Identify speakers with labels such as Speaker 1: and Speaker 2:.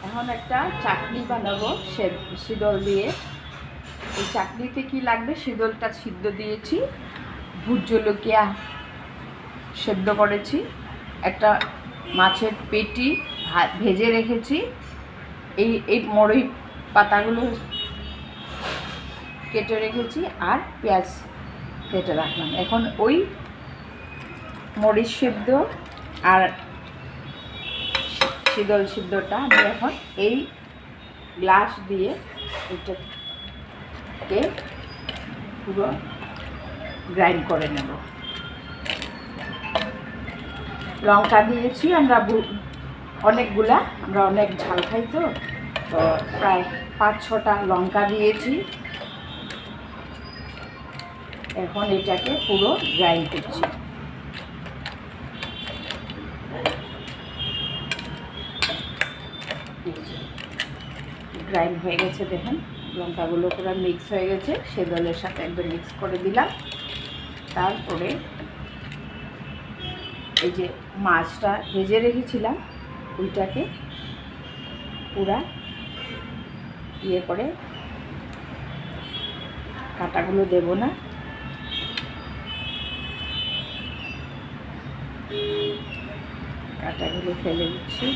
Speaker 1: এখন একটা চাটনি বানাবো শীতল দিয়ে। এই চাটনিতে কি লাগবে, শীতলটা সিদ্ধ দিয়েছি, ভুট জলকিয়া সেদ্ধ করেছি, একটা মাছের পেটি ভেজে রেখেছি, এই মরই পাতাগুলো কেটে রেখেছি, আর পেঁয়াজ কেটে রাখলাম। এখন ওই মরিচ সিদ্ধ আর শীতল সিদ্ধটা আমি এখন এই গ্লাস দিয়ে এটাকে পুরো গ্রাইন্ড করে নেব। লঙ্কা দিয়েছি আমরা অনেকগুলা, আমরা অনেক ঝাল খাই, তো প্রায় 5-6টা লঙ্কা দিয়েছি। এখন এটাকে পুরো গ্রাইন্ড করছি। গ্রাইন্ড হয়ে গেছে, দেখেন লঙ্কাগুলো পুরো মিক্স হয়ে গেছে, শীতলের সাথে একদম মিক্স করে দিলাম। তারপরে এই যে মাছটা ভেজে রেখেছিলাম ওইটাকে পুরা ইয়ে করে, কাঁটাগুলো দেব না, কাঁটাগুলো ফেলে দিচ্ছি।